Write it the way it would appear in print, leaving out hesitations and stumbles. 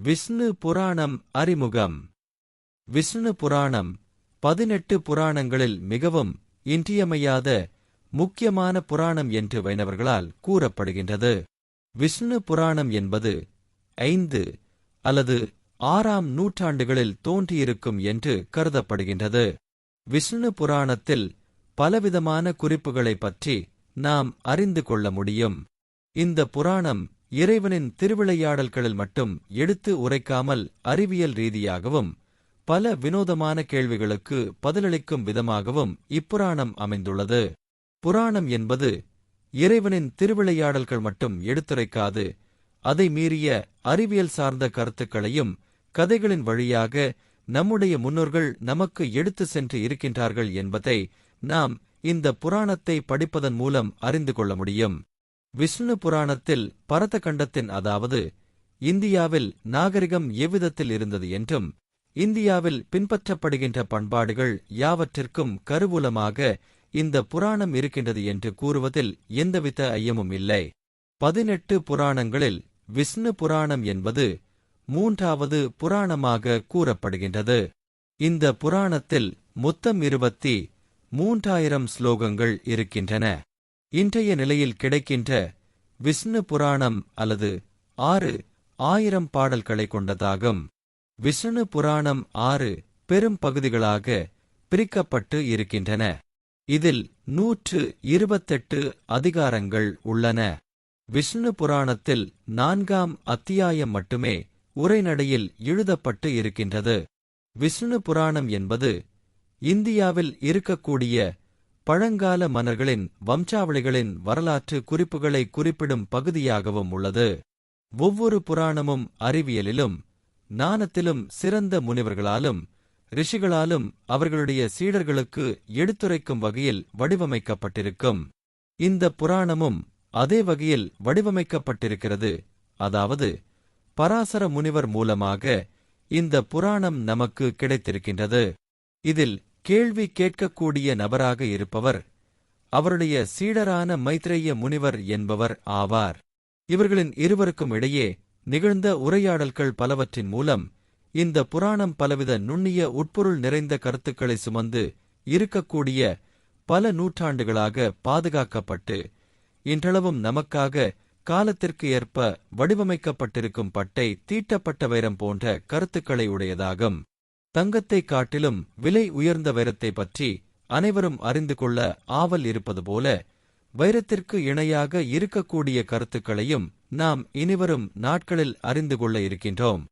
விஷ்ணு புராணம் அறிமுகம். விஷ்ணு புராணம் 18 புராணங்களில் மிகவும் இன்றியமையாத முக்கியமான புராணம் என்று வைணவர்களால் கூறப்படுகின்றது. விஷ்ணு புராணம் என்பது 5 அல்லது 6ஆம் நூற்றாண்டுகளில் தோன்றியிருக்கும் என்று கருதப்படுகின்றது. விஷ்ணு புராணத்தில் பலவிதமான குறிப்புகளைப் பற்றி நாம் அறிந்து கொள்ள முடியும். இந்த புராணம் இறைவனின் திருவிளையாடல்களில் மட்டும் எடுத்து உரைக்காமல் அறிவியல் ரீதியாகவும் பல வினோதமான கேள்விகளுக்கு பதிலளிக்கும் விதமாகவும் இப்புராணம் அமைந்துள்ளது. புராணம் என்பது இறைவனின் திருவிளையாடல்கள் மட்டும் எடுத்துரைக்காது, அதை மீறிய அறிவியல் சார்ந்த கருத்துக்களையும் கதைகளின் வழியாக நம்முடைய முன்னோர்கள் நமக்கு எடுத்து சென்று இருக்கின்றார்கள் என்பதை நாம் இந்த புராணத்தை படிப்பதன் மூலம் அறிந்து கொள்ள முடியும். விஷ்ணு புராணத்தில் பரத கண்டத்தின் அதாவது இந்தியாவில் நாகரிகம் எவ்விதத்தில் இருந்தது என்றும், இந்தியாவில் பின்பற்றப்படுகின்ற பண்பாடுகள் யாவற்றிற்கும் கருவூலமாக இந்த புராணம் இருக்கின்றது என்று கூறுவதில் எந்தவித ஐயமும் இல்லை. 18 புராணங்களில் விஷ்ணு புராணம் என்பது 3வது புராணமாக கூறப்படுகின்றது. இந்த புராணத்தில் மொத்தம் 23,000 ஸ்லோகங்கள் இருக்கின்றன. இன்றைய நிலையில் கிடைக்கின்ற விஷ்ணு புராணம் அல்லது 6,000 பாடல்களை கொண்டதாகும். விஷ்ணு புராணம் 6 பெரும் பகுதிகளாக பிரிக்கப்பட்டு இருக்கின்றன. இதில் 128 அதிகாரங்கள் உள்ளன. விஷ்ணு புராணத்தில் 4ஆம் அத்தியாயம் மட்டுமே உரைநடையில் எழுதப்பட்டு இருக்கின்றது. விஷ்ணு புராணம் என்பது இந்தியாவில் இருக்கக்கூடிய பழங்கால மன்னர்களின் வம்சாவளிகளின் வரலாற்று குறிப்புகளை குறிப்பிடும் பகுதியாகவும் உள்ளது. ஒவ்வொரு புராணமும் அறிவியலிலும் ஞானத்திலும் சிறந்த முனிவர்களாலும் ரிஷிகளாலும் அவர்களுடைய சீடர்களுக்கு எடுத்துரைக்கும் வகையில் வடிவமைக்கப்பட்டிருக்கும். இந்த புராணமும் அதே வகையில் வடிவமைக்கப்பட்டிருக்கிறது. அதாவது பராசர முனிவர் மூலமாக இந்த புராணம் நமக்கு கிடைத்திருக்கின்றது. இதில் கேள்வி கேட்கக்கூடிய நபராக இருப்பவர் அவருடைய சீடரான மைத்ரேய முனிவர் என்பவர் ஆவார். இவர்களின் இருவருக்கும் இடையே நிகழ்ந்த உரையாடல்கள் பலவற்றின் மூலம் இந்த புராணம் பலவித நுண்ணிய உட்பொருள் நிறைந்த கருத்துக்களை சுமந்து இருக்கக்கூடிய பல நூற்றாண்டுகளாக பாதுகாக்கப்பட்டு இன்றளவும் நமக்காக காலத்திற்கு ஏற்ப வடிவமைக்கப்பட்டிருக்கும் பட்டை தீட்டப்பட்ட வைரம் போன்ற கருத்துக்களை உடையதாகும். தங்கத்தை காட்டிலும் விலை உயர்ந்த வைரத்தை பற்றி அனைவரும் அறிந்து கொள்ள ஆவல் இருப்பது போல வைரத்திற்கு இணையாக இருக்கக்கூடிய கருத்துக்களையும் நாம் இனிவரும் நாட்களில் அறிந்து கொள்ள இருக்கின்றோம்.